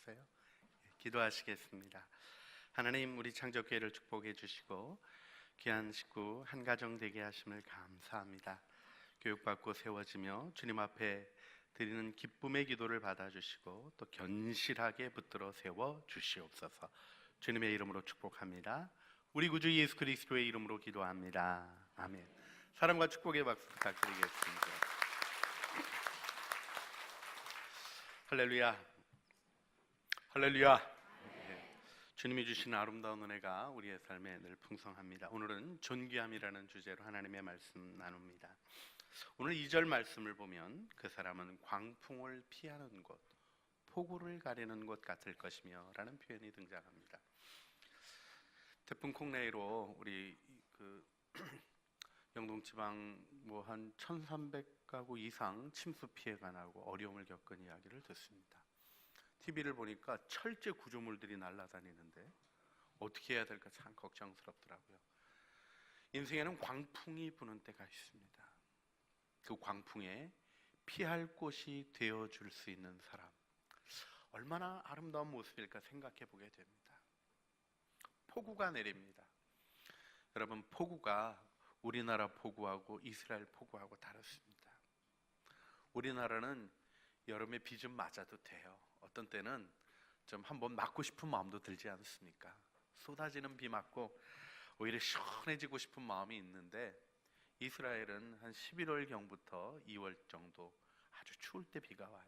계셨어요? 기도하시겠습니다. 하나님, 우리 창조교회를 축복해 주시고 귀한 식구 한 가정 되게 하심을 감사합니다. 교육받고 세워지며 주님 앞에 드리는 기쁨의 기도를 받아주시고 또 견실하게 붙들어 세워 주시옵소서. 주님의 이름으로 축복합니다. 우리 구주 예수 그리스도의 이름으로 기도합니다. 아멘. 사랑과 축복의 박수 부탁드리겠습니다. 할렐루야, 할렐루야. 주님이 주신 아름다운 은혜가 우리의 삶에 늘 풍성합니다. 오늘은 존귀함이라는 주제로 하나님의 말씀 나눕니다. 오늘 2절 말씀을 보면 그 사람은 광풍을 피하는 곳, 폭우를 가리는 곳 같을 것이며 라는 표현이 등장합니다. 태풍 콩레이로 우리 영동지방 한 1300가구 이상 침수 피해가 나고 어려움을 겪은 이야기를 듣습니다. TV를 보니까 철제 구조물들이 날아다니는데 어떻게 해야 될까 참 걱정스럽더라고요. 인생에는 광풍이 부는 때가 있습니다. 그 광풍에 피할 곳이 되어줄 수 있는 사람, 얼마나 아름다운 모습일까 생각해 보게 됩니다. 폭우가 내립니다. 여러분, 폭우가 우리나라 폭우하고 이스라엘 폭우하고 다릅니다. 우리나라는 여름에 비 좀 맞아도 돼요. 어떤 때는 좀 한번 맞고 싶은 마음도 들지 않습니까? 쏟아지는 비 맞고 오히려 시원해지고 싶은 마음이 있는데, 이스라엘은 한 11월경부터 2월 정도 아주 추울 때 비가 와요.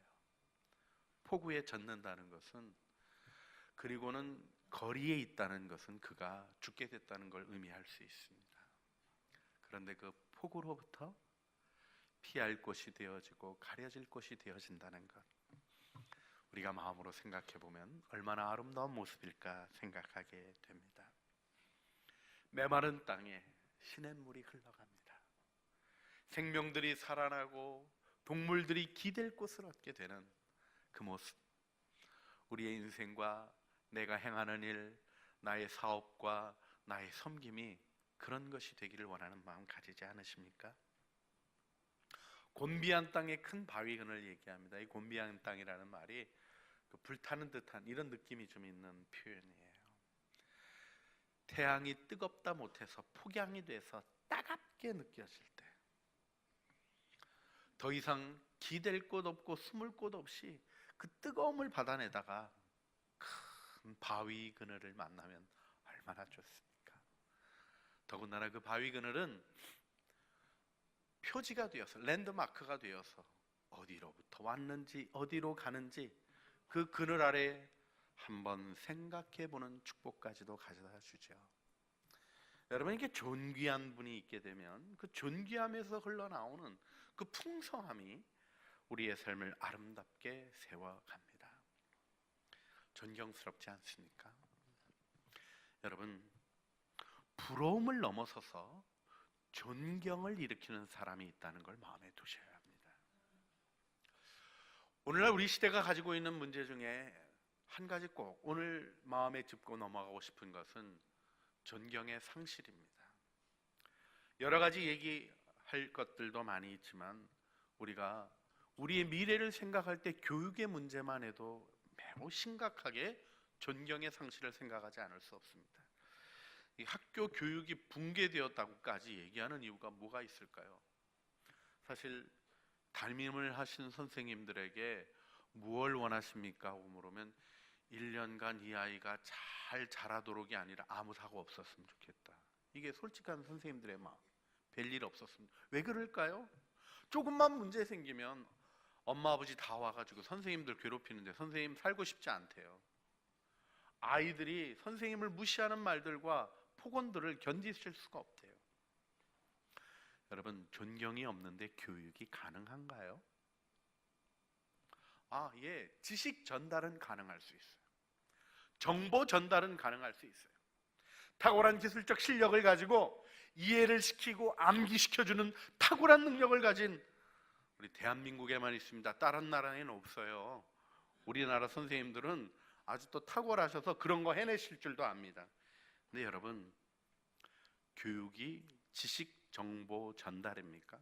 폭우에 젖는다는 것은, 그리고는 거리에 있다는 것은 그가 죽게 됐다는 걸 의미할 수 있습니다. 그런데 그 폭우로부터 피할 곳이 되어지고 가려질 곳이 되어진다는 것, 우리가 마음으로 생각해 보면 얼마나 아름다운 모습일까 생각하게 됩니다. 메마른 땅에 시냇물이 흘러갑니다. 생명들이 살아나고 동물들이 기댈 곳을 얻게 되는 그 모습, 우리의 인생과 내가 행하는 일, 나의 사업과 나의 섬김이 그런 것이 되기를 원하는 마음 가지지 않으십니까? 곤비한 땅의 큰 바위근을 얘기합니다. 이 곤비한 땅이라는 말이 불타는 듯한 이런 느낌이 좀 있는 표현이에요. 태양이 뜨겁다 못해서 폭양이 돼서 따갑게 느껴질 때, 더 이상 기댈 곳 없고 숨을 곳 없이 그 뜨거움을 받아내다가 큰 바위 그늘을 만나면 얼마나 좋습니까? 더군다나 그 바위 그늘은 표지가 되어서, 랜드마크가 되어서 어디로부터 왔는지 어디로 가는지 그 그늘 아래 한번 생각해보는 축복까지도 가져다 주죠. 여러분에게 존귀한 분이 있게 되면 그 존귀함에서 흘러나오는 그 풍성함이 우리의 삶을 아름답게 세워갑니다. 존경스럽지 않습니까? 여러분, 부러움을 넘어서서 존경을 일으키는 사람이 있다는 걸 마음에 두셔야 합니다. 오늘날 우리 시대가 가지고 있는 문제 중에 한 가지 꼭 오늘 마음에 짚고 넘어가고 싶은 것은 존경의 상실입니다. 여러 가지 얘기할 것들도 많이 있지만 우리가 우리의 미래를 생각할 때 교육의 문제만 해도 매우 심각하게 존경의 상실을 생각하지 않을 수 없습니다. 이 학교 교육이 붕괴되었다고까지 얘기하는 이유가 뭐가 있을까요? 사실 담임을 하신 선생님들에게 무엇을 원하십니까? 하고 물으면 1년간 이 아이가 잘 자라도록이 아니라 아무 사고 없었으면 좋겠다. 이게 솔직한 선생님들의 마음. 별일 없었으면. 왜 그럴까요? 조금만 문제 생기면 엄마 아버지 다 와가지고 선생님들 괴롭히는데 선생님 살고 싶지 않대요. 아이들이 선생님을 무시하는 말들과 폭언들을 견디실 수가 없대요. 여러분, 존경이 없는데 교육이 가능한가요? 예, 지식 전달은 가능할 수 있어요. 정보 전달은 가능할 수 있어요. 탁월한 기술적 실력을 가지고 이해를 시키고 암기시켜주는 탁월한 능력을 가진 우리 대한민국에만 있습니다. 다른 나라에는 없어요. 우리나라 선생님들은 아주 또 탁월하셔서 그런 거 해내실 줄도 압니다. 근데 여러분, 교육이 지식 정보 전달입니까?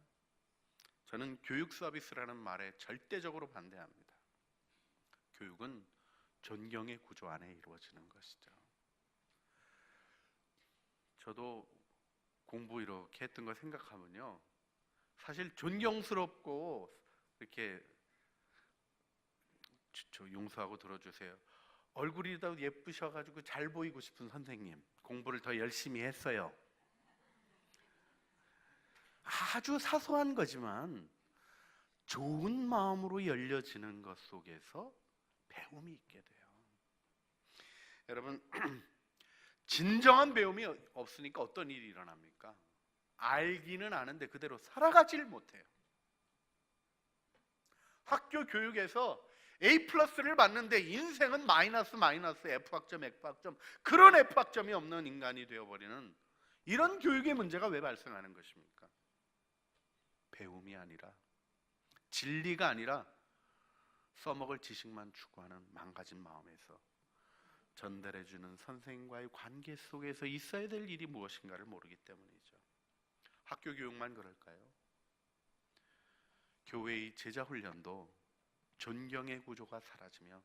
저는 교육 서비스라는 말에 절대적으로 반대합니다. 교육은 존경의 구조 안에 이루어지는 것이죠. 저도 공부 이렇게 했던 거 생각하면요, 사실 존경스럽고 이렇게, 저 용서하고 들어주세요, 얼굴이 더 예쁘셔가지고 잘 보이고 싶은 선생님, 공부를 더 열심히 했어요. 아주 사소한 거지만 좋은 마음으로 열려지는 것 속에서 배움이 있게 돼요. 여러분, 진정한 배움이 없으니까 어떤 일이 일어납니까? 알기는 아는데 그대로 살아가질 못해요. 학교 교육에서 A+를 받는데 인생은 마이너스 F학점 F학점, 그런 F학점이 없는 인간이 되어버리는 이런 교육의 문제가 왜 발생하는 것입니까? 배움이 아니라, 진리가 아니라 써먹을 지식만 추구하는 망가진 마음에서 전달해주는 선생님과의 관계 속에서 있어야 될 일이 무엇인가를 모르기 때문이죠. 학교 교육만 그럴까요? 교회의 제자 훈련도 존경의 구조가 사라지며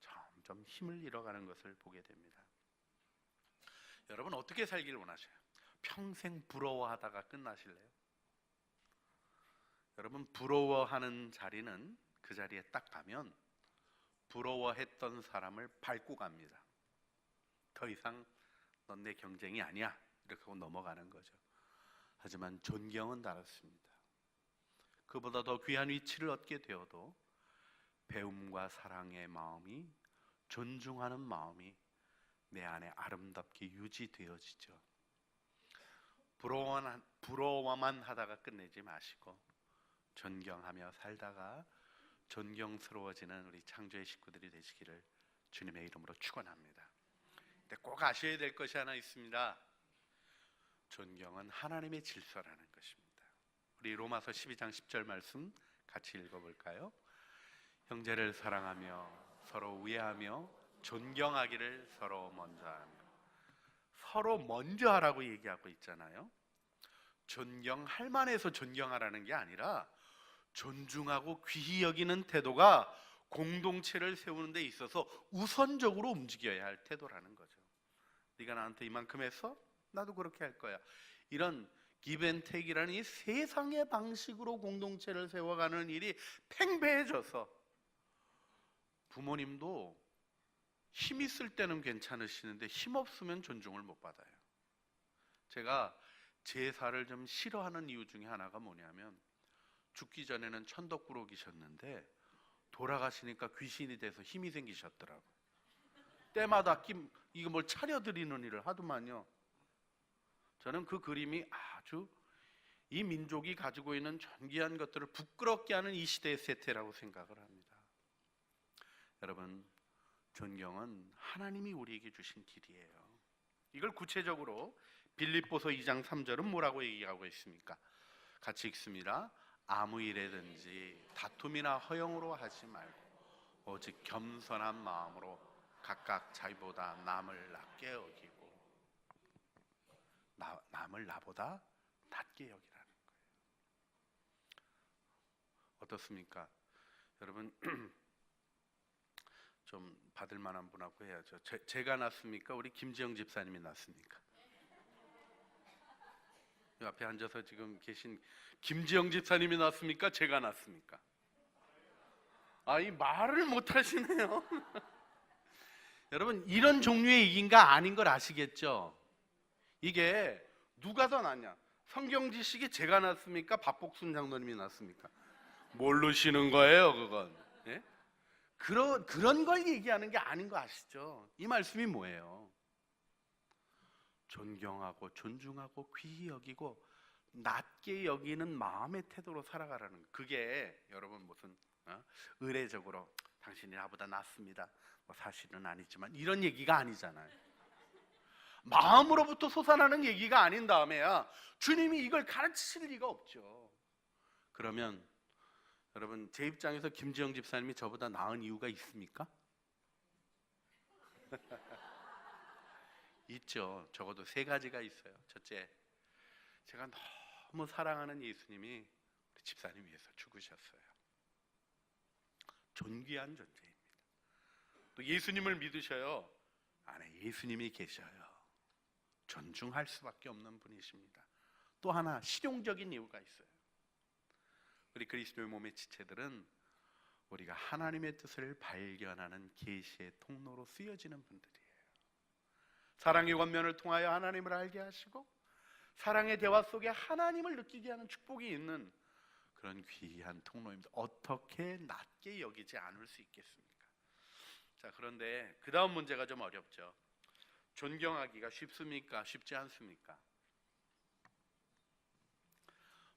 점점 힘을 잃어가는 것을 보게 됩니다. 여러분, 어떻게 살기를 원하셔요? 평생 부러워하다가 끝나실래요? 여러분, 부러워하는 자리는 그 자리에 딱 가면 부러워했던 사람을 밟고 갑니다. 더 이상 넌 내 경쟁이 아니야, 이렇게 하고 넘어가는 거죠. 하지만 존경은 다릅니다. 그보다 더 귀한 위치를 얻게 되어도 배움과 사랑의 마음이, 존중하는 마음이 내 안에 아름답게 유지되어지죠. 부러워만 하다가 끝내지 마시고 존경하며 살다가 존경스러워지는 우리 창조의 식구들이 되시기를 주님의 이름으로 축원합니다. 근데 꼭 아셔야 될 것이 하나 있습니다. 존경은 하나님의 질서라는 것입니다. 우리 로마서 12장 10절 말씀 같이 읽어볼까요? 형제를 사랑하며 서로 우애하며 존경하기를 서로 먼저 하며. 서로 먼저 하라고 얘기하고 있잖아요. 존경할 만해서 존경하라는 게 아니라 존중하고 귀히 여기는 태도가 공동체를 세우는 데 있어서 우선적으로 움직여야 할 태도라는 거죠. 네가 나한테 이만큼 했어? 나도 그렇게 할 거야. 이런 기브앤테이크라는 이 세상의 방식으로 공동체를 세워가는 일이 팽배해져서 부모님도 힘 있을 때는 괜찮으시는데 힘 없으면 존중을 못 받아요. 제가 제사를 좀 싫어하는 이유 중에 하나가 뭐냐면, 죽기 전에는 천덕꾸러기셨는데 돌아가시니까 귀신이 돼서 힘이 생기셨더라고요. 때마다 이거 뭘 차려드리는 일을 하더만요. 저는 그 그림이 아주 이 민족이 가지고 있는 존귀한 것들을 부끄럽게 하는 이 시대의 세태라고 생각을 합니다. 여러분, 존경은 하나님이 우리에게 주신 길이에요. 이걸 구체적으로 빌립보서 2장 3절은 뭐라고 얘기하고 있습니까? 같이 읽습니다. 아무 일에든지 다툼이나 허영으로 하지 말고 오직 겸손한 마음으로 각각 자기보다 남을 낮게 여기고, 남을 나보다 낮게 여기라는 거예요. 어떻습니까? 여러분, 좀 받을 만한 분하고 해야죠. 제가 낫습니까? 우리 김지영 집사님이 낫습니까? 앞에 앉아서 지금 계신 김지영 집사님이 낫습니까? 제가 낫습니까? 이 말을 못 하시네요. 여러분, 이런 종류의 얘기인가 아닌 걸 아시겠죠? 이게 누가 더 낫냐? 성경 지식이 제가 낫습니까? 박복순 장로님이 낫습니까? 모르시는 거예요, 그건. 예? 그런 걸 얘기하는 게 아닌 거 아시죠? 이 말씀이 뭐예요? 존경하고 존중하고 귀히 여기고 낮게 여기는 마음의 태도로 살아가라는 거예요. 그게 여러분 무슨 의례적으로 당신이 나보다 낫습니다, 뭐 사실은 아니지만, 이런 얘기가 아니잖아요. 마음으로부터 솟아나는 얘기가 아닌 다음에야 주님이 이걸 가르치실 리가 없죠. 그러면 여러분, 제 입장에서 김지영 집사님이 저보다 나은 이유가 있습니까? 있죠. 적어도 3가지가 있어요. 첫째, 제가 너무 사랑하는 예수님이 우리 집사님 위해서 죽으셨어요. 존귀한 존재입니다. 또 예수님을 믿으셔요. 안에 예수님이 계셔요. 존중할 수밖에 없는 분이십니다. 또 하나 실용적인 이유가 있어요. 우리 그리스도의 몸의 지체들은 우리가 하나님의 뜻을 발견하는 계시의 통로로 쓰여지는 분들이에요. 사랑의 권면을 통하여 하나님을 알게 하시고 사랑의 대화 속에 하나님을 느끼게 하는 축복이 있는 그런 귀한 통로입니다. 어떻게 낮게 여기지 않을 수 있겠습니까? 자, 그런데 그 다음 문제가 좀 어렵죠. 존경하기가 쉽습니까? 쉽지 않습니까?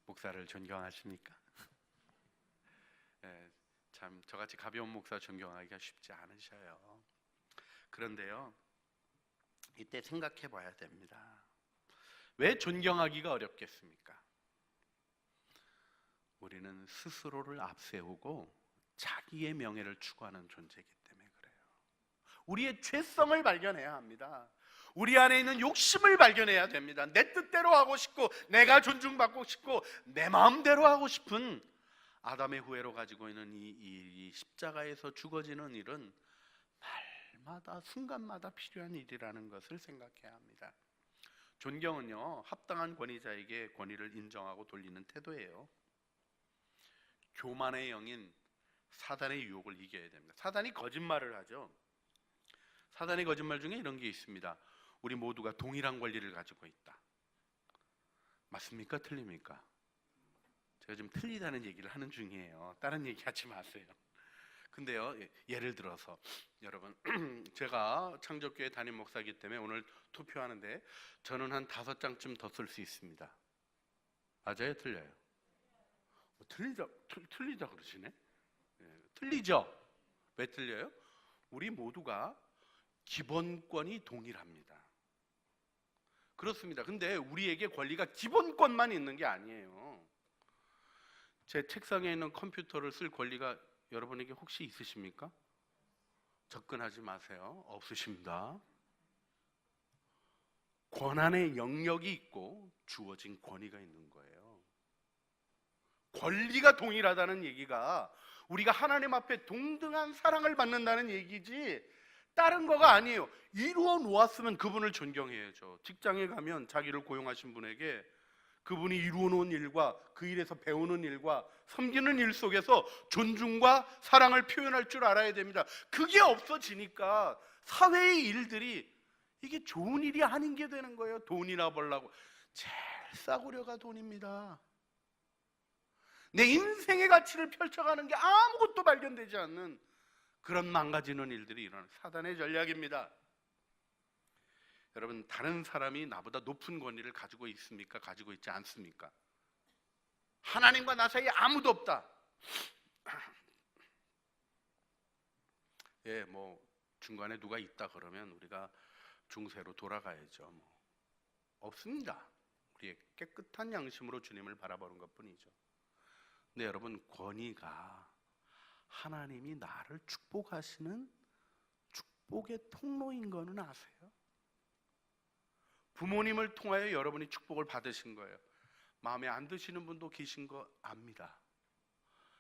목사를 존경하십니까? 네, 참 저같이 가벼운 목사 존경하기가 쉽지 않으셔요. 그런데요, 이때 생각해 봐야 됩니다. 왜 존경하기가 어렵겠습니까? 우리는 스스로를 앞세우고 자기의 명예를 추구하는 존재이기 때문에 그래요. 우리의 죄성을 발견해야 합니다. 우리 안에 있는 욕심을 발견해야 됩니다. 내 뜻대로 하고 싶고 내가 존중받고 싶고 내 마음대로 하고 싶은 아담의 후예로 가지고 있는 이 십자가에서 죽어지는 일은 날마다 순간마다 필요한 일이라는 것을 생각해야 합니다. 존경은요, 합당한 권위자에게 권위를 인정하고 돌리는 태도예요. 교만의 영인 사단의 유혹을 이겨야 됩니다. 사단이 거짓말을 하죠. 사단의 거짓말 중에 이런 게 있습니다. 우리 모두가 동일한 권리를 가지고 있다. 맞습니까? 틀립니까? 제가 좀 틀리다는 얘기를 하는 중이에요. 다른 얘기 하지 마세요. 근데요, 예를 들어서 여러분, 제가 창조교회 담임 목사이기 때문에 오늘 투표하는데 저는 한 5장쯤 더 쓸 수 있습니다. 맞아요? 틀려요? 틀리다 그러시네? 틀리죠? 왜 틀려요? 우리 모두가 기본권이 동일합니다. 그렇습니다. 근데 우리에게 권리가 기본권만 있는 게 아니에요. 제 책상에 있는 컴퓨터를 쓸 권리가 여러분에게 혹시 있으십니까? 접근하지 마세요. 없으십니다. 권한의 영역이 있고 주어진 권위가 있는 거예요. 권리가 동일하다는 얘기가 우리가 하나님 앞에 동등한 사랑을 받는다는 얘기지 다른 거가 아니에요. 이루어 놓았으면 그분을 존경해야죠. 직장에 가면 자기를 고용하신 분에게 그분이 이루어 놓은 일과 그 일에서 배우는 일과 섬기는 일 속에서 존중과 사랑을 표현할 줄 알아야 됩니다. 그게 없어지니까 사회의 일들이 이게 좋은 일이 아닌 게 되는 거예요. 돈이나 벌라고. 제일 싸구려가 돈입니다. 내 인생의 가치를 펼쳐가는 게 아무것도 발견되지 않는 그런 망가지는 일들이 일어나는 사단의 전략입니다. 여러분, 다른 사람이 나보다 높은 권위를 가지고 있습니까? 가지고 있지 않습니까? 하나님과 나 사이에 아무도 없다. 예, 뭐 중간에 누가 있다 그러면 우리가 중세로 돌아가야죠. 없습니다. 우리의 깨끗한 양심으로 주님을 바라보는 것뿐이죠. 근데 여러분, 권위가 하나님이 나를 축복하시는 축복의 통로인 거는 아세요? 부모님을 통하여 여러분이 축복을 받으신 거예요. 마음에 안 드시는 분도 계신 거 압니다.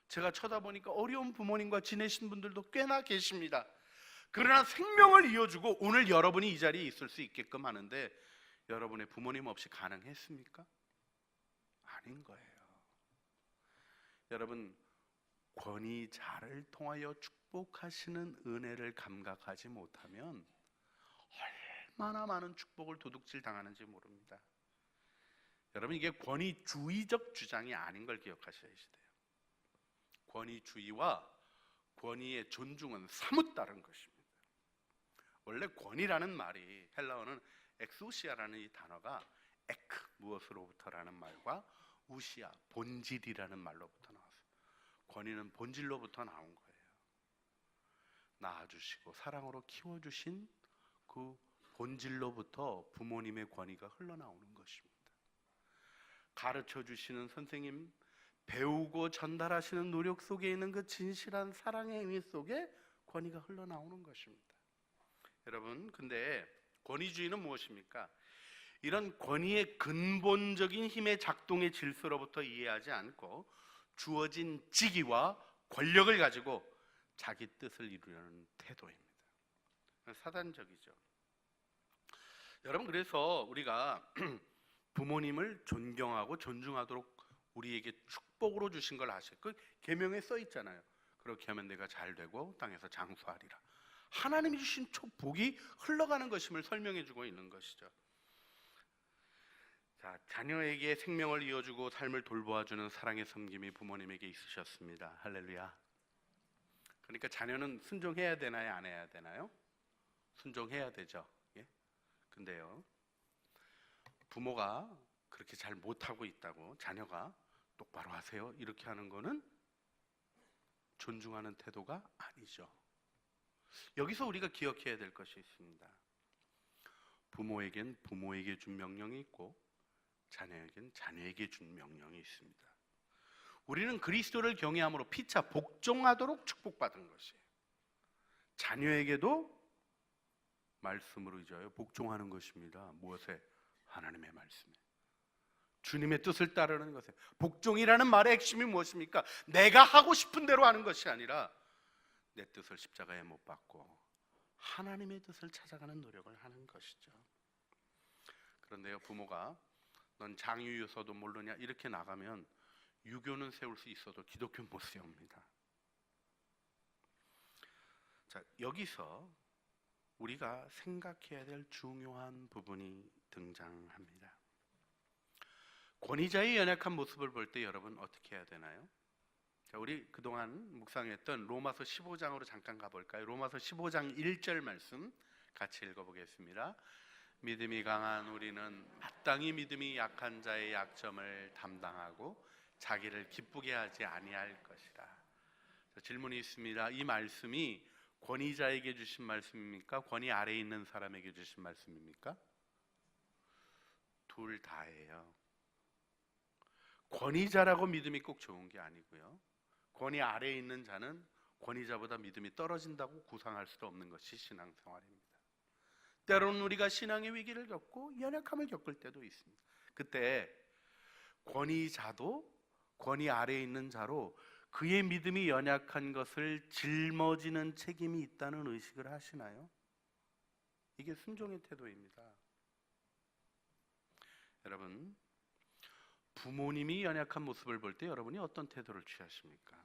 제가 쳐다보니까 어려운 부모님과 지내신 분들도 꽤나 계십니다. 그러나 생명을 이어주고 오늘 여러분이 이 자리에 있을 수 있게끔 하는데 여러분의 부모님 없이 가능했습니까? 아닌 거예요. 여러분, 권위자를 통하여 축복하시는 은혜를 감각하지 못하면 얼마나 많은 축복을 도둑질 당하는지 모릅니다. 여러분, 이게 권위주의적 주장이 아닌 걸 기억하셔야 돼요. 권위주의와 권위의 존중은 사뭇 다른 것입니다. 원래 권위라는 말이 헬라어는 엑소시아라는 이 단어가 에크, 무엇으로부터라는 말과 우시아, 본질이라는 말로부터 나왔어요. 권위는 본질로부터 나온 거예요. 낳아주시고 사랑으로 키워주신 그 본질로부터 부모님의 권위가 흘러나오는 것입니다. 가르쳐주시는 선생님, 배우고 전달하시는 노력 속에 있는 그 진실한 사랑의 의미 속에 권위가 흘러나오는 것입니다. 여러분, 근데 권위주의는 무엇입니까? 이런 권위의 근본적인 힘의 작동의 질서로부터 이해하지 않고 주어진 직위와 권력을 가지고 자기 뜻을 이루려는 태도입니다. 사단적이죠. 여러분, 그래서 우리가 부모님을 존경하고 존중하도록 우리에게 축복으로 주신 걸 아세요? 그 계명에 써 있잖아요. 그렇게 하면 내가 잘 되고 땅에서 장수하리라. 하나님이 주신 복이 흘러가는 것임을 설명해 주고 있는 것이죠. 자, 자녀에게 생명을 이어주고 삶을 돌보아주는 사랑의 섬김이 부모님에게 있으셨습니다. 할렐루야. 그러니까 자녀는 순종해야 되나요? 안 해야 되나요? 순종해야 되죠. 예? 근데요, 부모가 그렇게 잘 못하고 있다고 자녀가 똑바로 하세요 이렇게 하는 거는 존중하는 태도가 아니죠. 여기서 우리가 기억해야 될 것이 있습니다. 부모에겐 부모에게 준 명령이 있고 자녀에겐 자녀에게 준 명령이 있습니다. 우리는 그리스도를 경외함으로 피차 복종하도록 축복받은 것이에요. 자녀에게도 말씀으로 이제요 복종하는 것입니다. 무엇에? 하나님의 말씀에, 주님의 뜻을 따르는 것에. 복종이라는 말의 핵심이 무엇입니까? 내가 하고 싶은 대로 하는 것이 아니라 내 뜻을 십자가에 못 박고 하나님의 뜻을 찾아가는 노력을 하는 것이죠. 그런데요, 부모가 넌 장유유서도 모르냐 이렇게 나가면 유교는 세울 수 있어도 기독교는 못 세웁니다. 자, 여기서 우리가 생각해야 될 중요한 부분이 등장합니다. 권위자의 연약한 모습을 볼 때 여러분 어떻게 해야 되나요? 자, 우리 그동안 묵상했던 로마서 15장으로 잠깐 가볼까요? 로마서 15장 1절 말씀 같이 읽어보겠습니다. 믿음이 강한 우리는 마땅히 믿음이 약한 자의 약점을 담당하고 자기를 기쁘게 하지 아니할 것이라. 자, 질문이 있습니다. 이 말씀이 권위자에게 주신 말씀입니까? 권위 아래에 있는 사람에게 주신 말씀입니까? 둘 다예요. 권위자라고 믿음이 꼭 좋은 게 아니고요, 권위 아래에 있는 자는 권위자보다 믿음이 떨어진다고 구상할 수도 없는 것이 신앙생활입니다. 때로는 우리가 신앙의 위기를 겪고 연약함을 겪을 때도 있습니다. 그때 권위자도 권위 아래에 있는 자로 그의 믿음이 연약한 것을 짊어지는 책임이 있다는 의식을 하시나요? 이게 순종의 태도입니다. 여러분, 부모님이 연약한 모습을 볼 때 여러분이 어떤 태도를 취하십니까?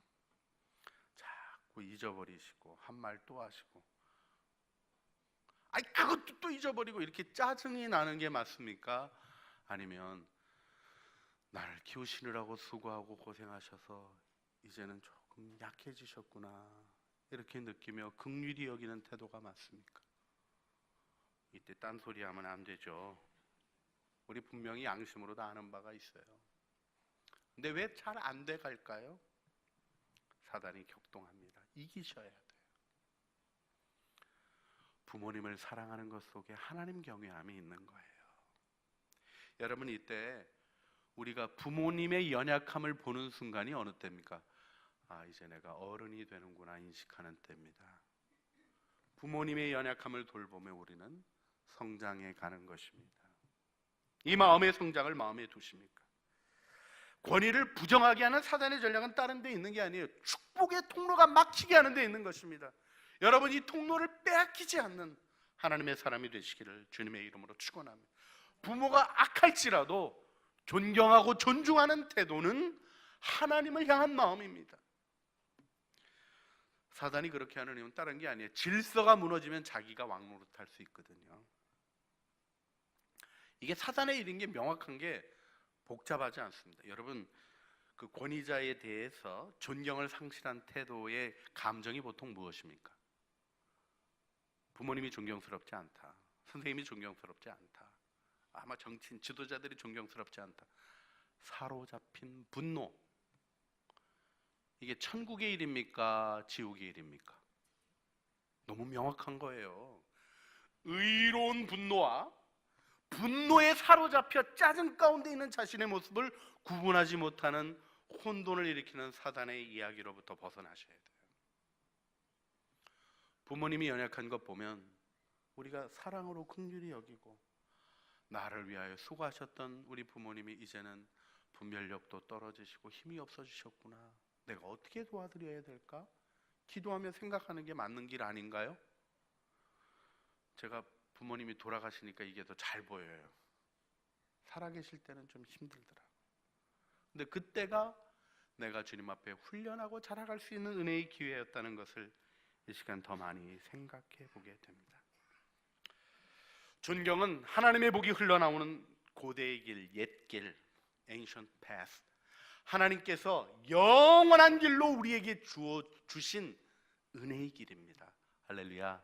자꾸 잊어버리시고 한 말 또 하시고, 아니 그것도 또 잊어버리고 이렇게 짜증이 나는 게 맞습니까? 아니면 나를 키우시느라고 수고하고 고생하셔서 이제는 조금 약해지셨구나 이렇게 느끼며 긍휼히 여기는 태도가 맞습니까? 이때 딴소리 하면 안 되죠. 우리 분명히 양심으로 다 아는 바가 있어요. 근데 왜 잘 안 돼 갈까요? 사단이 격동합니다. 이기셔야 돼요. 부모님을 사랑하는 것 속에 하나님 경외함이 있는 거예요. 여러분, 이때 우리가 부모님의 연약함을 보는 순간이 어느 때입니까? 아, 이제 내가 어른이 되는구나 인식하는 때입니다. 부모님의 연약함을 돌보며 우리는 성장해 가는 것입니다. 이 마음의 성장을 마음에 두십니까? 권위를 부정하게 하는 사단의 전략은 다른 데 있는 게 아니에요. 축복의 통로가 막히게 하는 데 있는 것입니다. 여러분, 이 통로를 빼앗기지 않는 하나님의 사람이 되시기를 주님의 이름으로 축원합니다. 부모가 악할지라도 존경하고 존중하는 태도는 하나님을 향한 마음입니다. 사단이 그렇게 하는 이유는 다른 게 아니에요. 질서가 무너지면 자기가 왕노릇할 수 있거든요. 이게 사단의 일인 게 명확한 게 복잡하지 않습니다. 여러분, 그 권위자에 대해서 존경을 상실한 태도의 감정이 보통 무엇입니까? 부모님이 존경스럽지 않다, 선생님이 존경스럽지 않다, 아마 정치인 지도자들이 존경스럽지 않다, 사로잡힌 분노. 이게 천국의 일입니까? 지옥의 일입니까? 너무 명확한 거예요. 의로운 분노와 분노에 사로잡혀 짜증 가운데 있는 자신의 모습을 구분하지 못하는 혼돈을 일으키는 사단의 이야기로부터 벗어나셔야 돼요. 부모님이 연약한 것 보면 우리가 사랑으로 긍휼히 여기고, 나를 위하여 수고하셨던 우리 부모님이 이제는 분별력도 떨어지시고 힘이 없어지셨구나, 내가 어떻게 도와드려야 될까? 기도하며 생각하는 게 맞는 길 아닌가요? 제가 부모님이 돌아가시니까 이게 더 잘 보여요. 살아계실 때는 좀 힘들더라고요. 근데 그때가 내가 주님 앞에 훈련하고 자라갈 수 있는 은혜의 기회였다는 것을 이 시간 더 많이 생각해 보게 됩니다. 존경은 하나님의 복이 흘러나오는 고대의 길, 옛길, ancient path, 하나님께서 영원한 길로 우리에게 주신 은혜의 길입니다. 할렐루야.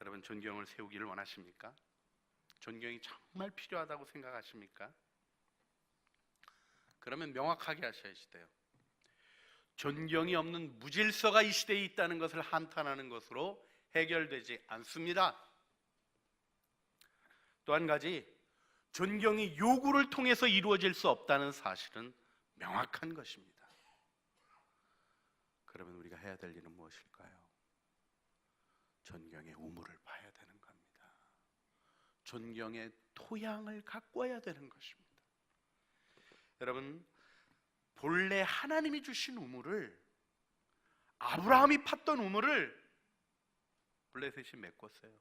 여러분, 존경을 세우기를 원하십니까? 존경이 정말 필요하다고 생각하십니까? 그러면 명확하게 하셔야지 돼요. 존경이 없는 무질서가 이 시대에 있다는 것을 한탄하는 것으로 해결되지 않습니다. 또 한 가지, 존경이 요구를 통해서 이루어질 수 없다는 사실은 명확한 것입니다. 그러면 우리가 해야 될 일은 무엇일까요? 존경의 우물을 파야 되는 겁니다. 존경의 토양을 가꿔야 되는 것입니다. 여러분, 본래 하나님이 주신 우물을, 아브라함이 팠던 우물을 블레셋이 메꿨어요.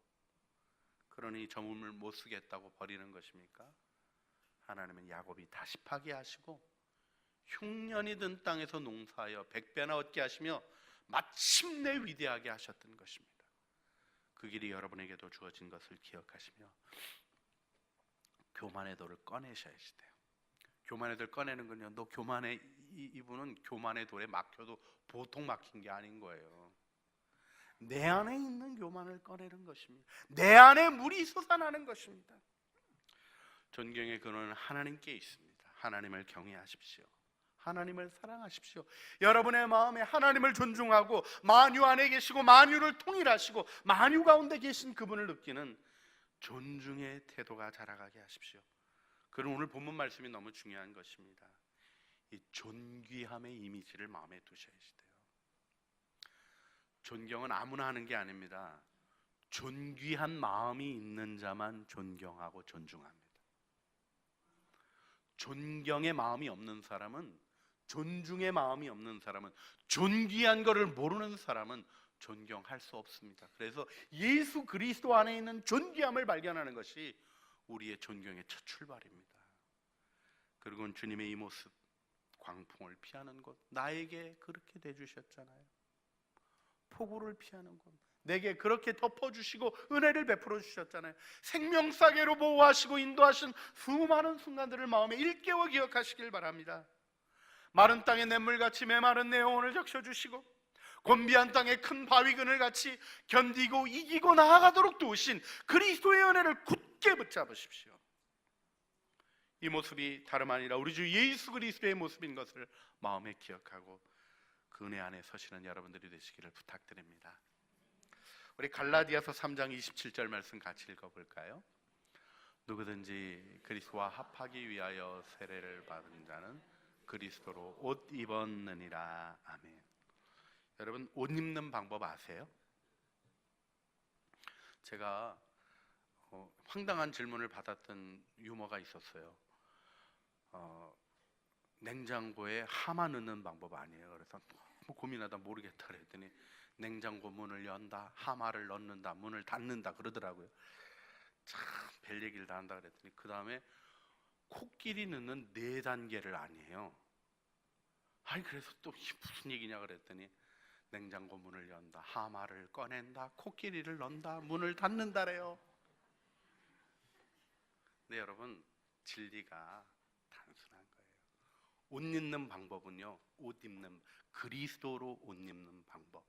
그러니 저 우물 못 쓰겠다고 버리는 것입니까? 하나님은 야곱이 다시 파게 하시고 흉년이 든 땅에서 농사하여 백배나 얻게 하시며 마침내 위대하게 하셨던 것입니다. 그 길이 여러분에게도 주어진 것을 기억하시며 교만의 돌을 꺼내셔야지 돼요. 교만의 돌 꺼내는 건요, 너 교만해, 이분은 교만의 돌에 막혀도 보통 막힌 게 아닌 거예요. 내 안에 있는 교만을 꺼내는 것입니다. 내 안에 물이 솟아나는 것입니다. 존경의 근원은 하나님께 있습니다. 하나님을 경외하십시오. 하나님을 사랑하십시오. 여러분의 마음에 하나님을 존중하고 만유 안에 계시고 만유를 통일하시고 만유 가운데 계신 그분을 느끼는 존중의 태도가 자라가게 하십시오. 그럼 오늘 본문 말씀이 너무 중요한 것입니다. 이 존귀함의 이미지를 마음에 두셔야지 돼요. 존경은 아무나 하는 게 아닙니다. 존귀한 마음이 있는 자만 존경하고 존중합니다. 존경의 마음이 없는 사람은, 존중의 마음이 없는 사람은, 존귀한 것을 모르는 사람은 존경할 수 없습니다. 그래서 예수 그리스도 안에 있는 존귀함을 발견하는 것이 우리의 존경의 첫 출발입니다. 그리고 주님의 이 모습, 광풍을 피하는 곳, 나에게 그렇게 대주셨잖아요. 폭우를 피하는 곳, 내게 그렇게 덮어주시고 은혜를 베풀어 주셨잖아요. 생명사계로 보호하시고 인도하신 수많은 순간들을 마음에 일깨워 기억하시길 바랍니다. 마른 땅에 냇물같이 메마른 내 영혼을 적셔주시고 곤비한 땅에 큰 바위 그늘같이 견디고 이기고 나아가도록 도우신 그리스도의 은혜를 굳게 붙잡으십시오. 이 모습이 다름 아니라 우리 주 예수 그리스도의 모습인 것을 마음에 기억하고 그 은혜 안에 서시는 여러분들이 되시기를 부탁드립니다. 우리 갈라디아서 3장 27절 말씀 같이 읽어볼까요? 누구든지 그리스도와 합하기 위하여 세례를 받은 자는 그리스도로 옷 입었느니라. 아멘. 여러분, 옷 입는 방법 아세요? 제가 황당한 질문을 받았던 유머가 있었어요. 냉장고에 하마 넣는 방법 아니에요. 그래서 너무 고민하다 모르겠다 그랬더니 냉장고 문을 연다, 하마를 넣는다, 문을 닫는다 그러더라고요. 참 별 얘기를 다 한다 그랬더니 그 다음에 코끼리 넣는 4단계를 아니에요. 아니 그래서 또 무슨 얘기냐 그랬더니 냉장고 문을 연다, 하마를 꺼낸다, 코끼리를 넣는다, 문을 닫는다래요. 네, 여러분, 진리가 단순한 거예요. 옷 입는 방법은요, 옷 입는, 그리스도로 옷 입는 방법.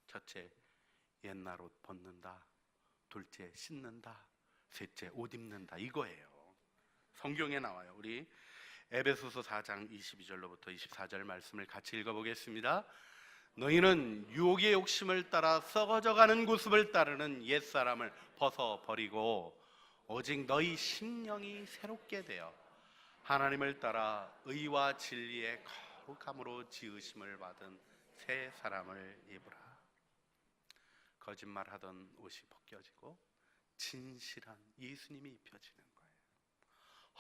첫째, 옛날 옷 벗는다. 둘째, 씻는다. 셋째, 옷 입는다. 이거예요. 성경에 나와요. 우리 에베소서 4장 22절로부터 24절 말씀을 같이 읽어보겠습니다. 너희는 유혹의 욕심을 따라 썩어져가는 구습을 따르는 옛사람을 벗어버리고 오직 너희 심령이 새롭게 되어 하나님을 따라 의와 진리의 거룩함으로 지으심을 받은 새 사람을 입으라. 거짓말하던 옷이 벗겨지고 진실한 예수님이 입혀지는 거예요.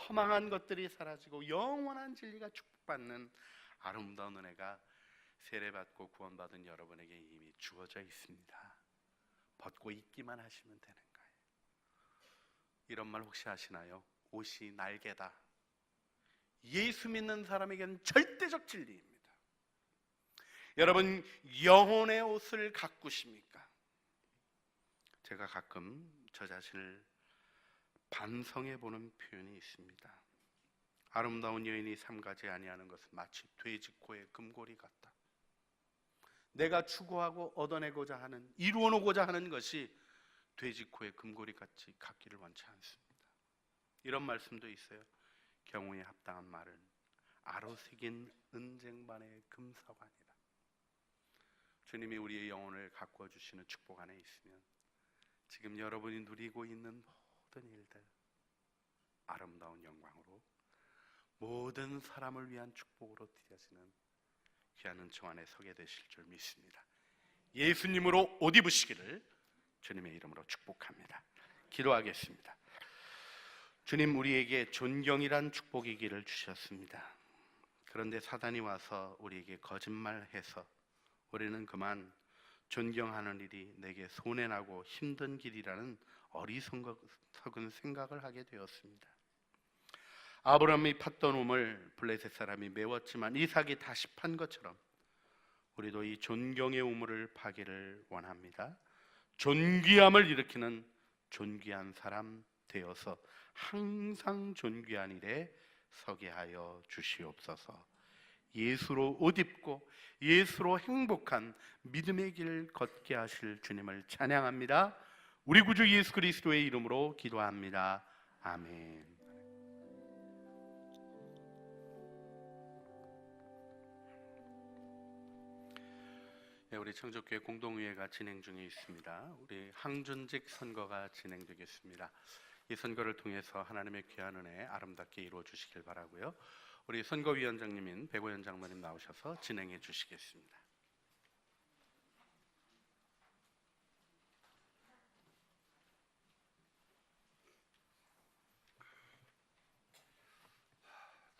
허망한 것들이 사라지고 영원한 진리가 축복받는 아름다운 은혜가 세례받고 구원받은 여러분에게 이미 주어져 있습니다. 벗고 입기만 하시면 되는 거예요. 이런 말 혹시 아시나요? 옷이 날개다. 예수 믿는 사람에게는 절대적 진리입니다. 여러분, 영혼의 옷을 가꾸십니까? 제가 가끔 저 자신을 반성해보는 표현이 있습니다. 아름다운 여인이 삼가지 아니하는 것은 마치 돼지 코의 금고리 같다. 내가 추구하고 얻어내고자 하는, 이루어놓고자 하는 것이 돼지 코의 금고리 같이 같기를 원치 않습니다. 이런 말씀도 있어요. 경우에 합당한 말은 아로새긴 은쟁반의 금사관이다. 주님이 우리의 영혼을 가꾸어 주시는 축복 안에 있으면 지금 여러분이 누리고 있는 모든 일들 아름다운 영광으로 모든 사람을 위한 축복으로 드려지는 귀한 은총 안에 서게 되실 줄 믿습니다. 예수님으로 옷 입으시기를 주님의 이름으로 축복합니다. 기도하겠습니다. 주님, 우리에게 존경이란 축복의 길을 주셨습니다. 그런데 사단이 와서 우리에게 거짓말해서 우리는 그만 존경하는 일이 내게 손해나고 힘든 길이라는 어리석은 생각을 하게 되었습니다. 아브라함이 팠던 우물 블레셋 사람이 메웠지만 이삭이 다시 판 것처럼 우리도 이 존경의 우물을 파기를 원합니다. 존귀함을 일으키는 존귀한 사람 되어서 항상 존귀한 일에 서게 하여 주시옵소서. 예수로 옷 입고 예수로 행복한 믿음의 길 걷게 하실 주님을 찬양합니다. 우리 구주 예수 그리스도의 이름으로 기도합니다. 아멘. 네, 우리 청족교회 공동의회가 진행 중에 있습니다. 우리 항존직 선거가 진행되겠습니다. 이 선거를 통해서 하나님의 귀한 은혜 아름답게 이루어 주시길 바라고요. 우리 선거위원장님인 백오현 장로님 나오셔서 진행해 주시겠습니다.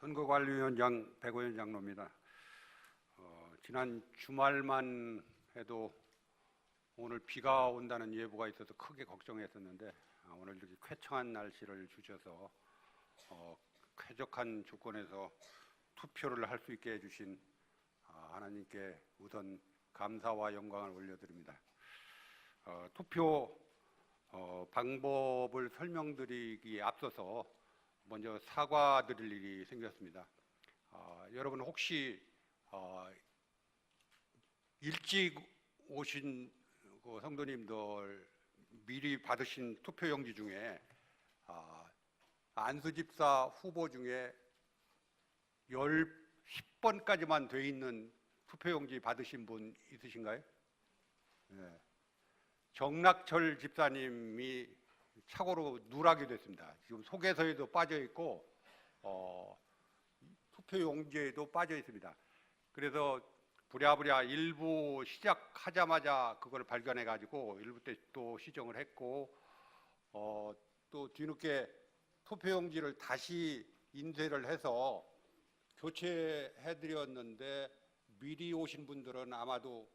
선거관리위원장 백오현 장로입니다. 지난 주말만 해도 오늘 비가 온다는 예보가 있어서 크게 걱정했었는데 오늘 이렇게 쾌청한 날씨를 주셔서 쾌적한 조건에서 투표를 할 수 있게 해주신 하나님께 우선 감사와 영광을 올려드립니다. 투표 방법을 설명드리기에 앞서서 먼저 사과드릴 일이 생겼습니다. 여러분 혹시 일찍 오신 성도님들 미리 받으신 투표용지 중에 안수집사 후보 중에 10번까지만 돼 있는 투표용지 받으신 분 있으신가요? 네. 정락철 집사님이 착오로 누락이 됐습니다. 지금 속에서에도 빠져 있고 투표용지에도 빠져 있습니다. 그래서 부랴부랴 일부 시작하자마자 그걸 발견해 가지고 일부 때 또 시정을 했고 또 뒤늦게 투표용지를 다시 인쇄를 해서 교체해 드렸는데 미리 오신 분들은 아마도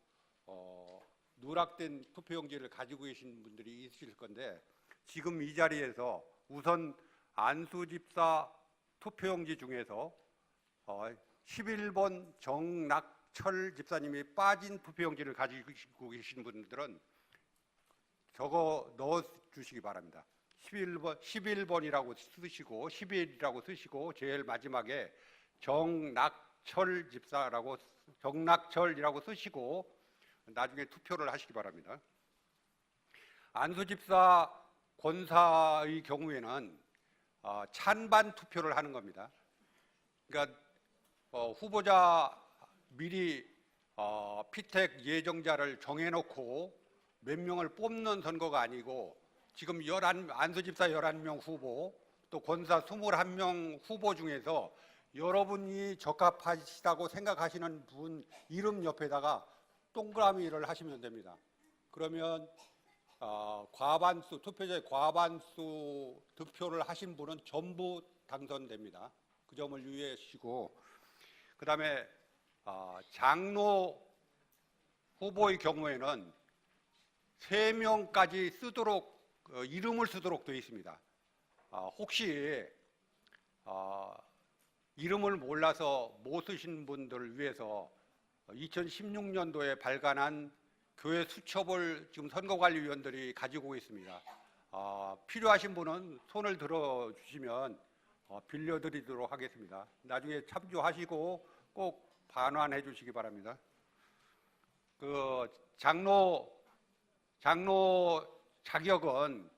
누락된 투표용지를 가지고 계신 분들이 있으실 건데 지금 이 자리에서 우선 안수집사 투표용지 중에서 11번 정낙철 집사님이 빠진 투표용지를 가지고 계신 분들은 적어 넣어 주시기 바랍니다. 11번이라고 쓰시고 11이라고 쓰시고 제일 마지막에 정낙철 집사라고 정낙철이라고 쓰시고 나중에 투표를 하시기 바랍니다. 안수집사 권사의 경우에는 찬반 투표를 하는 겁니다. 그러니까 후보자 미리 피택 예정자를 정해놓고 몇 명을 뽑는 선거가 아니고 지금 안수집사 11명 후보 또 권사 21명 후보 중에서 여러분이 적합하시다고 생각하시는 분 이름 옆에다가 동그라미를 하시면 됩니다. 그러면 과반수, 투표자의 과반수 득표를 하신 분은 전부 당선됩니다. 그 점을 유의하시고 그 다음에 장로 후보의 경우에는 3명까지 쓰도록 이름을 쓰도록 되어 있습니다. 혹시 이름을 몰라서 못 쓰신 분들을 위해서 2016년도에 발간한 교회 수첩을 지금 선거관리위원들이 가지고 있습니다. 필요하신 분은 손을 들어주시면 빌려드리도록 하겠습니다. 나중에 참조하시고 꼭 반환해 주시기 바랍니다. 그 장로 자격은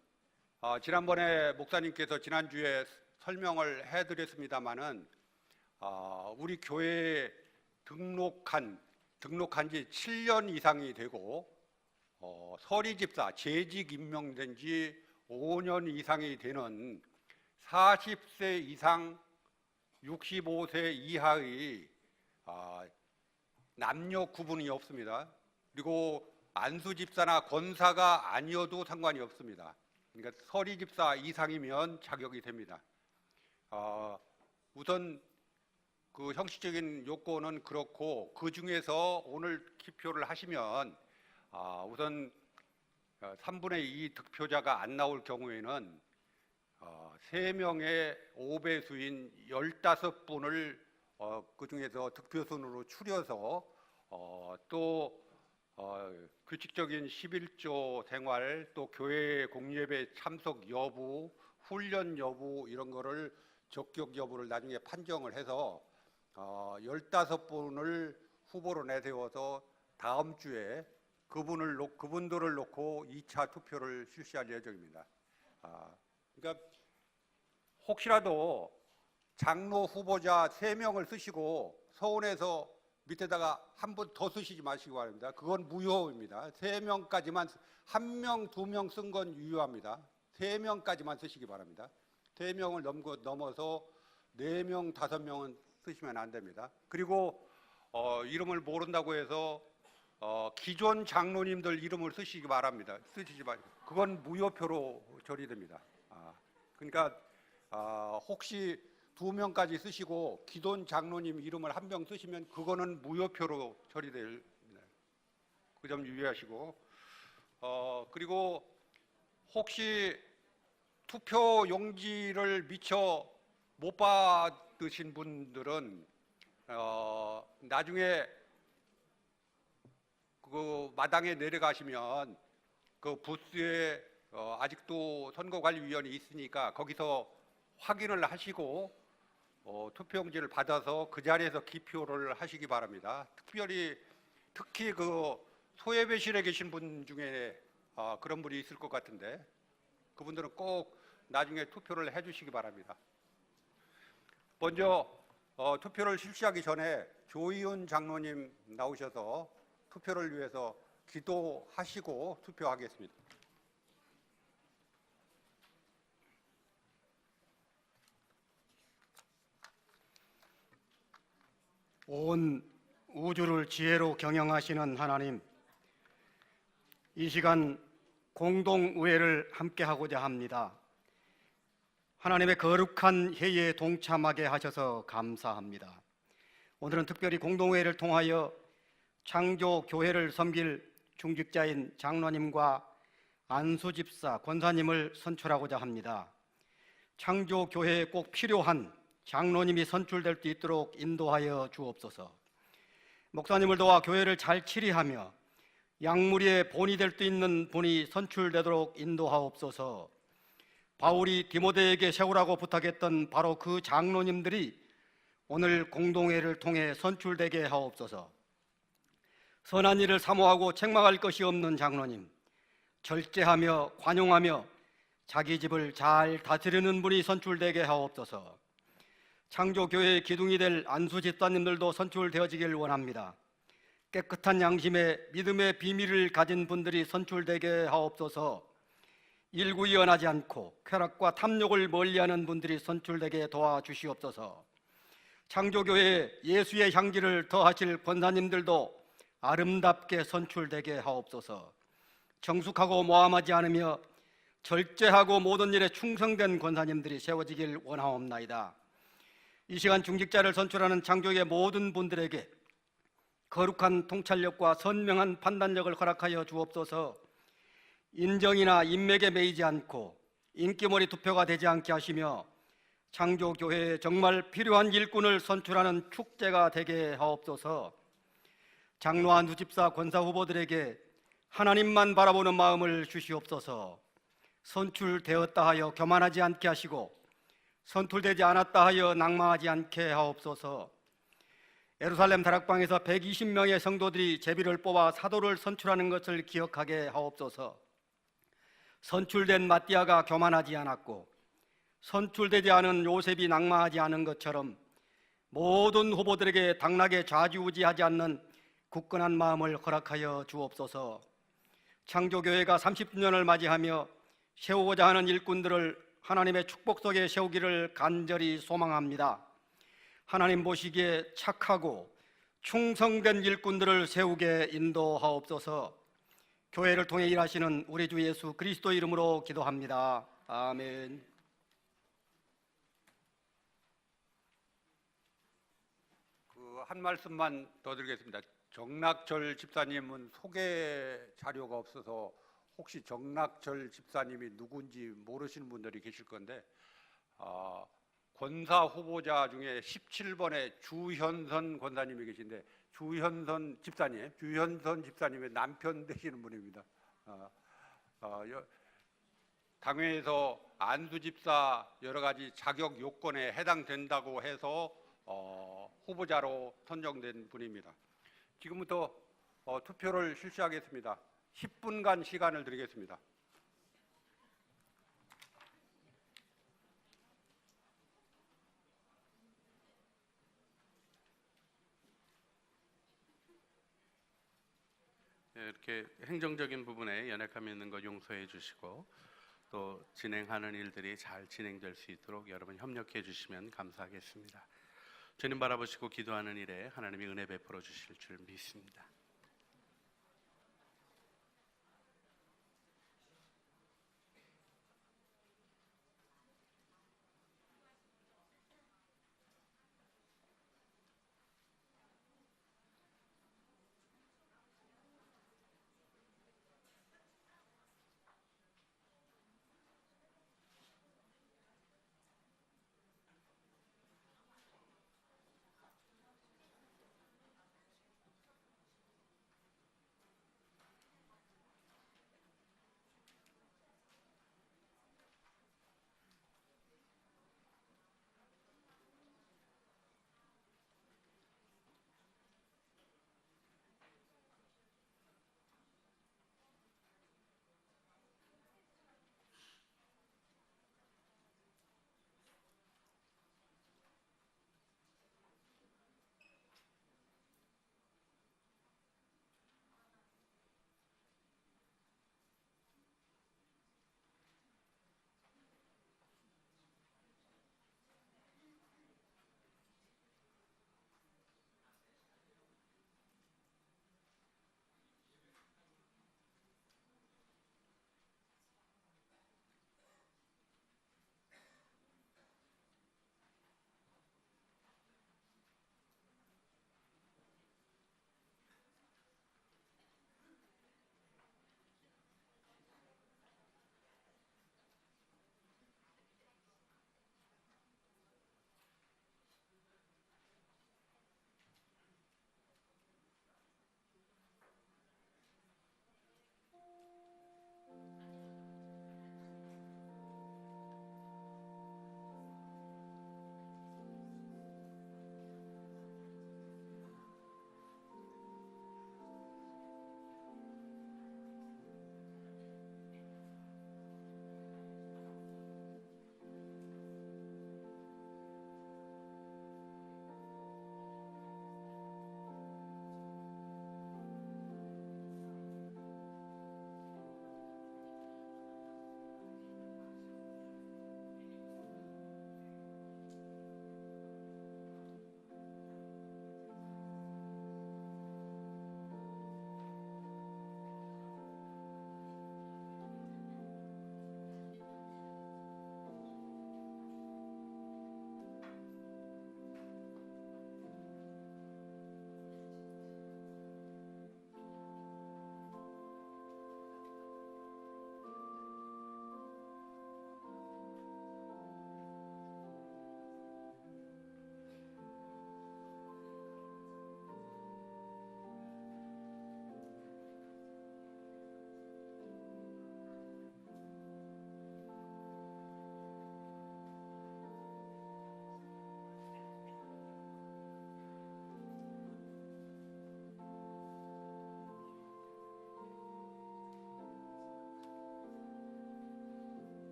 지난번에 목사님께서 지난주에 설명을 해드렸습니다마는 우리 교회에 등록한 지 7년 이상이 되고 서리집사 재직 임명된 지 5년 이상이 되는 40세 이상 65세 이하의 남녀 구분이 없습니다. 그리고 안수집사나 권사가 아니어도 상관이 없습니다. 그러니까 서리집사 이상이면 자격이 됩니다. 우선 그 형식적인 요건은 그렇고, 그 중에서 오늘 기표를 하시면 우선 3분의 2 득표자가 안 나올 경우에는 3명의 5배수인 15분을 그 중에서 득표순으로 추려서 또 규칙적인 11조 생활, 또 교회 공예배 참석 여부, 훈련 여부 이런 거를 적격 여부를 나중에 판정을 해서 15분을 후보로 내세워서 다음 주에 그분들을 놓고 2차 투표를 실시할 예정입니다. 그러니까 혹시라도 장로 후보자 3명을 쓰시고 서운해서 밑에다가 한 분 더 쓰시지 마시기 바랍니다. 그건 무효입니다. 3명까지만, 1명, 2명 쓴 건 유효합니다. 3명까지만 쓰시기 바랍니다. 3명을 넘어서 4명, 5명은 쓰시면 안 됩니다. 그리고 이름을 모른다고 해서 기존 장로님들 이름을 쓰시기 바랍니다. 쓰시지 마시고, 그건 무효표로 처리됩니다. 그러니까 혹시 2명까지 쓰시고 기존 장로님 이름을 1명 쓰시면 그거는 무효표로 처리될, 그 점 유의하시고, 그리고 혹시 투표 용지를 미처 못 받으신 분들은 나중에 그 마당에 내려가시면 그 부스에 아직도 선거관리위원이 있으니까 거기서 확인을 하시고 투표용지를 받아서 그 자리에서 기표를 하시기 바랍니다. 특히 그 소예배실에 계신 분 중에 그런 분이 있을 것 같은데 그분들은 꼭 나중에 투표를 해주시기 바랍니다. 먼저 투표를 실시하기 전에 조희은 장로님 나오셔서 투표를 위해서 기도하시고 투표하겠습니다. 온 우주를 지혜로 경영하시는 하나님, 이 시간 공동의회를 함께하고자 합니다. 하나님의 거룩한 회의에 동참하게 하셔서 감사합니다. 오늘은 특별히 공동의회를 통하여 창조교회를 섬길 중직자인 장로님과 안수집사, 권사님을 선출하고자 합니다. 창조교회에 꼭 필요한 장로님이 선출될 수 있도록 인도하여 주옵소서. 목사님을 도와 교회를 잘 치리하며 양무리의 본이 될 수 있는 분이 선출되도록 인도하옵소서. 바울이 디모데에게 세우라고 부탁했던 바로 그 장로님들이 오늘 공동회를 통해 선출되게 하옵소서. 선한 일을 사모하고 책망할 것이 없는 장로님, 절제하며 관용하며 자기 집을 잘 다스리는 분이 선출되게 하옵소서. 창조교회의 기둥이 될 안수집사님들도 선출되어지길 원합니다. 깨끗한 양심에 믿음의 비밀을 가진 분들이 선출되게 하옵소서. 일구이연하지 않고 쾌락과 탐욕을 멀리하는 분들이 선출되게 도와주시옵소서. 창조교회에 예수의 향기를 더하실 권사님들도 아름답게 선출되게 하옵소서. 정숙하고 모함하지 않으며 절제하고 모든 일에 충성된 권사님들이 세워지길 원하옵나이다. 이 시간 중직자를 선출하는 창조의 모든 분들에게 거룩한 통찰력과 선명한 판단력을 허락하여 주옵소서. 인정이나 인맥에 매이지 않고 인기몰이 투표가 되지 않게 하시며 창조교회에 정말 필요한 일꾼을 선출하는 축제가 되게 하옵소서. 장로와 누집사 권사 후보들에게 하나님만 바라보는 마음을 주시옵소서. 선출되었다 하여 교만하지 않게 하시고 선출되지 않았다 하여 낙망하지 않게 하옵소서. 예루살렘 다락방에서 120명의 성도들이 제비를 뽑아 사도를 선출하는 것을 기억하게 하옵소서. 선출된 마띠아가 교만하지 않았고 선출되지 않은 요셉이 낙망하지 않은 것처럼 모든 후보들에게 당락에 좌지우지하지 않는 굳건한 마음을 허락하여 주옵소서. 창조교회가 30주년을 맞이하며 세우고자 하는 일꾼들을 하나님의 축복 속에 세우기를 간절히 소망합니다. 하나님 보시기에 착하고 충성된 일꾼들을 세우게 인도하옵소서. 교회를 통해 일하시는 우리 주 예수 그리스도 이름으로 기도합니다. 아멘. 한 말씀만 더 드리겠습니다. 정락절 집사님은 소개 자료가 없어서 혹시 정락절 집사님이 누군지 모르시는 분들이 계실 건데 권사 후보자 중에 17번에 주현선 권사님이 계신데 주현선 집사님의 남편 되시는 분입니다. 당회에서 안수 집사 여러 가지 자격 요건에 해당된다고 해서 후보자로 선정된 분입니다. 지금부터 투표를 실시하겠습니다. 10분간 시간을 드리겠습니다. 이렇게 행정적인 부분에 연약함이 있는 거 용서해 주시고 또 진행하는 일들이 잘 진행될 수 있도록 여러분 협력해 주시면 감사하겠습니다. 주님 바라보시고 기도하는 일에 하나님이 은혜 베풀어 주실 줄 믿습니다.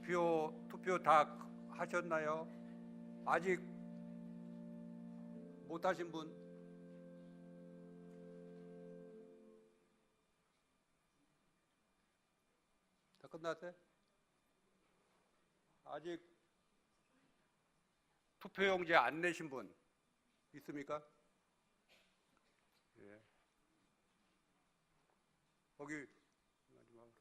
투표 다 하셨나요? 아직 못 하신 분? 다 끝났어요? 아직 투표용지 안 내신 분 있습니까? 예. 거기 마지막으로.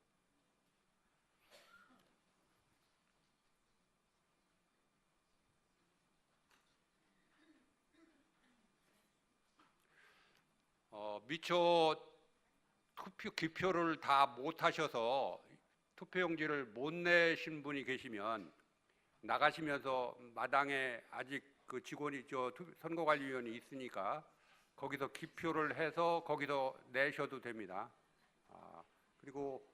미처 기표를 다 못 하셔서 투표용지를 못 내신 분이 계시면 나가시면서 마당에 아직 그 직원이 선거관리위원이 있으니까 거기서 기표를 해서 거기서 내셔도 됩니다. 그리고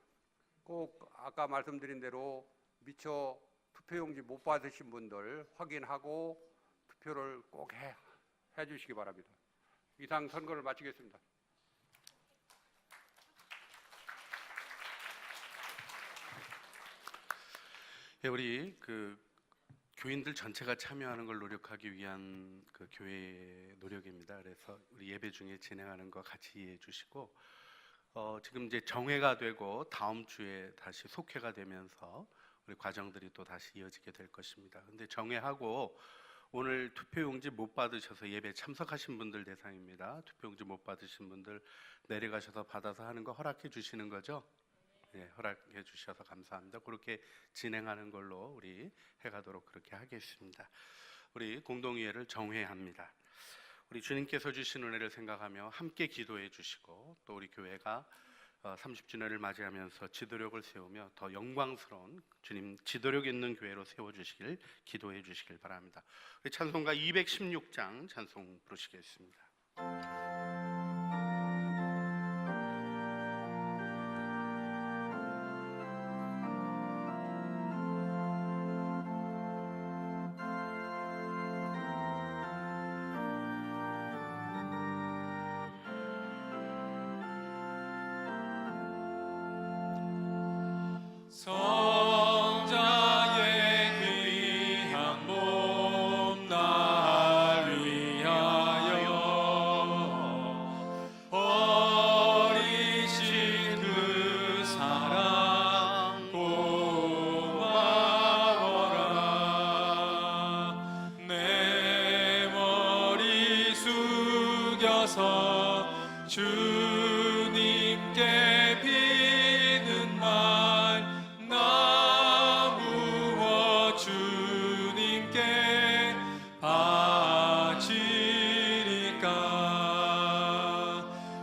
꼭 아까 말씀드린 대로 미처 투표용지 못 받으신 분들 확인하고 투표를 꼭 해 주시기 바랍니다. 이상 선거를 마치겠습니다. 예, 우리 교인들 전체가 참여하는 걸 노력하기 위한 그 교회의 노력입니다. 그래서 우리 예배 중에 진행하는 거 같이 이해해 주시고, 지금 이제 정회가 되고 다음 주에 다시 속회가 되면서 우리 과정들이 또 다시 이어지게 될 것입니다. 근데 정회하고 오늘 투표용지 못 받으셔서 예배 참석하신 분들 대상입니다. 투표용지 못 받으신 분들 내려가셔서 받아서 하는 거 허락해 주시는 거죠? 네, 허락해 주셔서 감사합니다. 그렇게 진행하는 걸로 우리 해가도록 그렇게 하겠습니다. 우리 공동의회를 정회합니다. 우리 주님께서 주신 은혜를 생각하며 함께 기도해 주시고, 또 우리 교회가 30주년을 맞이하면서 지도력을 세우며 더 영광스러운 주님 지도력 있는 교회로 세워주시길 기도해 주시길 바랍니다. 우리 찬송가 216장 찬송 부르시겠습니다. 성자의 귀한 몸 날 위하여 버리신 그 사랑 고마워라. 내 머리 숙여서 주님께 비는 말 나무어 주님께 바치리까.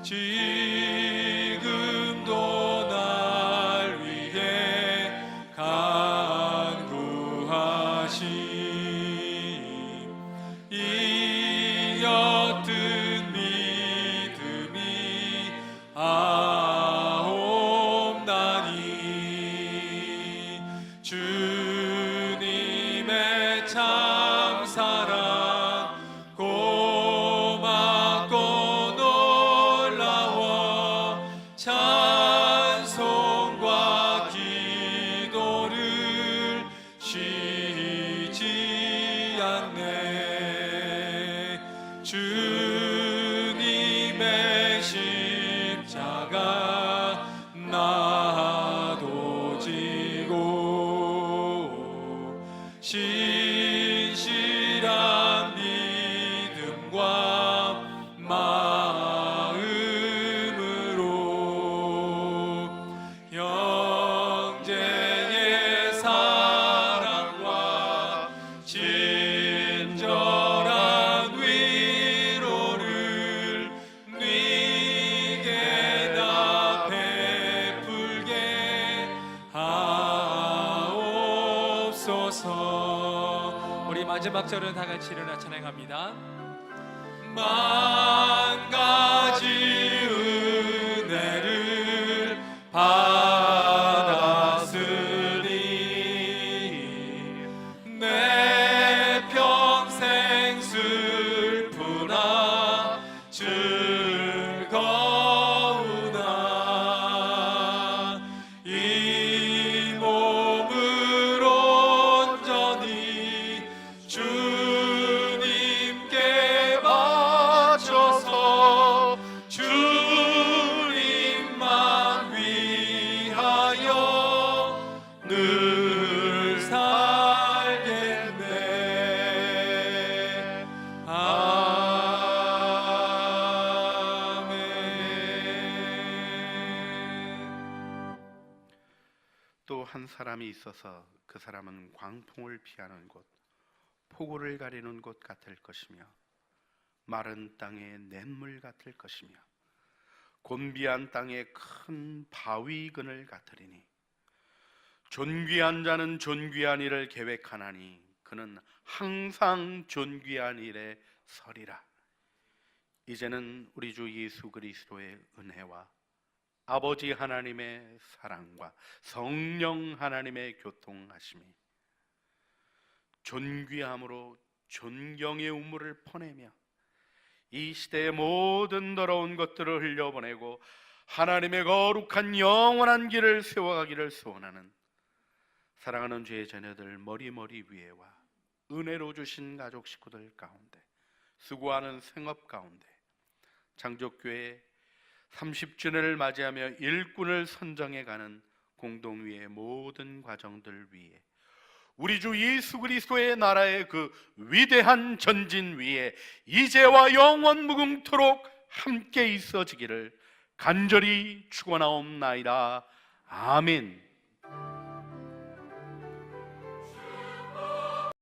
지금도 날 위해 간구하심 이 옅은 믿음이 아옵나니. 주님의 참사랑 고맙고 놀라워 찬송과 기도를 쉬지 않네. 주님의 십자가 나도 지고 신실한 믿음과 마음으로 형제의 사랑과 친절한 위로를 네게 다 베풀게 하옵소서. 우리 마지막 절은 다 같이 일어나 찬양합니다. 만 가지 은혜를 받았으니 내 평생 슬프나 즐거우나 이 몸으로 한 사람이 있어서 그 사람은 광풍을 피하는 곳, 폭우를 가리는 곳 같을 것이며 마른 땅의 냇물 같을 것이며 곤비한 땅의 큰 바위 그늘 같으리니 존귀한 자는 존귀한 일을 계획하나니 그는 항상 존귀한 일에 서리라. 이제는 우리 주 예수 그리스도의 은혜와 아버지 하나님의 사랑과 성령 하나님의 교통하심이 존귀함으로 존경의 우물을 퍼내며 이 시대의 모든 더러운 것들을 흘려보내고 하나님의 거룩한 영원한 길을 세워가기를 소원하는 사랑하는 주의 자녀들 머리머리 위에와 은혜로 주신 가족 식구들 가운데 수고하는 생업 가운데 장족교회 30주년을 맞이하며 일꾼을 선정해가는 공동위의 모든 과정들 위에 우리 주 예수 그리스도의 나라의 그 위대한 전진 위에 이제와 영원 무궁토록 함께 있어지기를 간절히 축원하옵나이다. 아멘.